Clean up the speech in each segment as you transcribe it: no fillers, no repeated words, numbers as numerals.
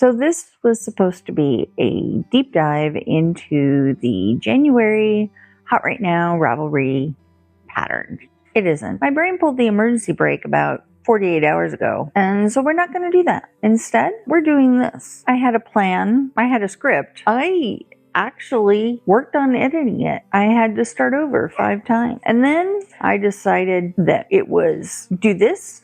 So this was supposed to be a deep dive into the January Hot Right Now Ravelry pattern. It isn't. My brain pulled the emergency brake about 48 hours ago, and so we're not going to do that. Instead, we're doing this. I had a plan. I had a script. I actually worked on editing it. I had to start over 5 times. And then I decided that it was do this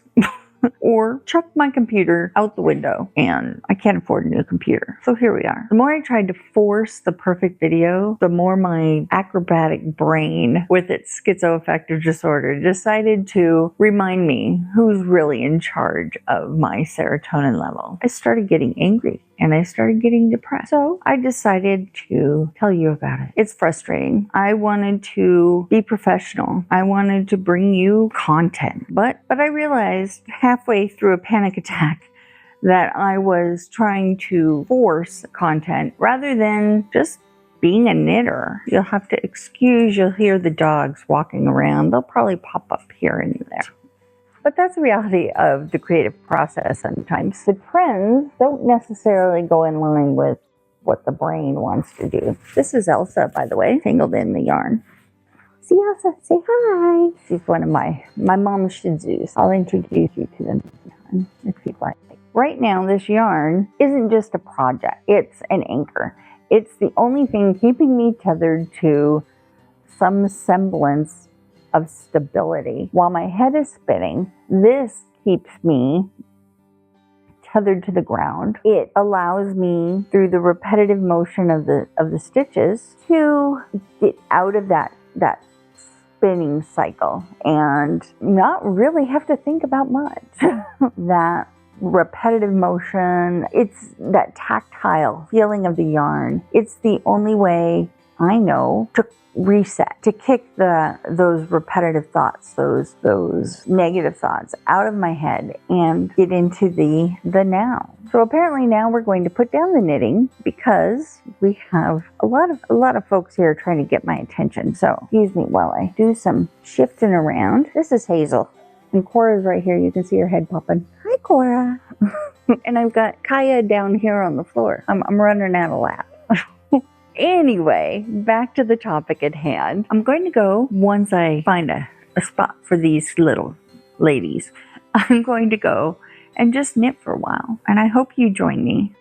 or chuck my computer out the window, and I can't afford a new computer. So here we are. The more I tried to force the perfect video, the more my acrobatic brain with its schizoaffective disorder decided to remind me who's really in charge of my serotonin level. I started getting angry and I started getting depressed. So I decided to tell you about it. It's frustrating. I wanted to be professional. I wanted to bring you content, but I realized halfway through a panic attack that I was trying to force content rather than just being a knitter. You'll have to excuse, you'll hear the dogs walking around. They'll probably pop up here and there. But that's the reality of the creative process sometimes. The trends don't necessarily go in line with what the brain wants to do. This is Elsa, by the way, tangled in the yarn. See Elsa, say hi. She's one of my mom's Shih Tzus. I'll introduce you to them sometime if you'd like. Right now, this yarn isn't just a project. It's an anchor. It's the only thing keeping me tethered to some semblance of stability. While my head is spinning, this keeps me tethered to the ground. It allows me, through the repetitive motion of the stitches, to get out of that spinning cycle and not really have to think about much. That repetitive motion, it's that tactile feeling of the yarn. It's the only way I know to reset, to kick those repetitive thoughts, those negative thoughts out of my head and get into the now. So apparently now we're going to put down the knitting because we have a lot of folks here trying to get my attention. So excuse me while I do some shifting around. This is Hazel, and Cora's right here. You can see her head popping. Hi, Cora. And I've got Kaya down here on the floor. I'm running out of laughs. Anyway, back to the topic at hand. I'm going to go, once I find a spot for these little ladies, I'm going to go and just knit for a while. And I hope you join me.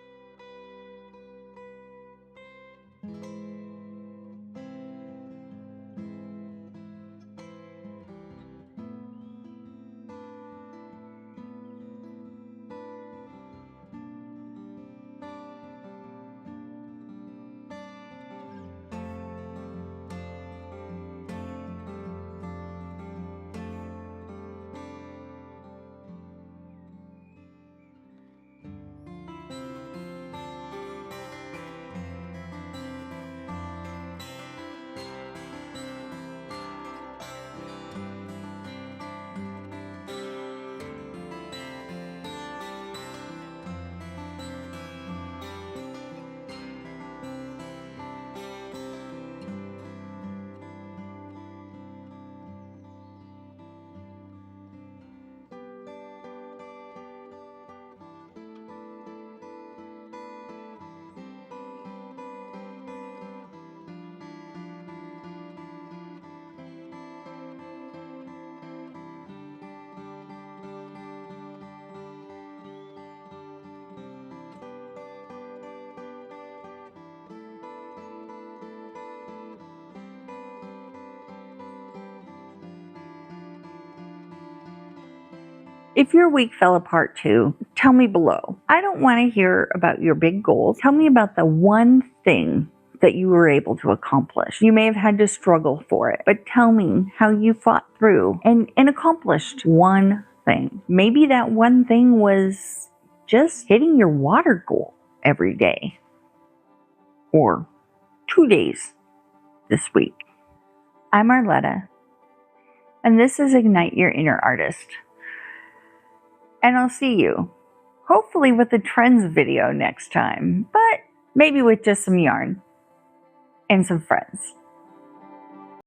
If your week fell apart too, tell me below. I don't want to hear about your big goals. Tell me about the one thing that you were able to accomplish. You may have had to struggle for it, but tell me how you fought through and accomplished one thing. Maybe that one thing was just hitting your water goal every day or 2 days this week. I'm Arletta, and this is Ignite Your Inner Artist. And I'll see you, hopefully with a trends video next time, but maybe with just some yarn and some friends.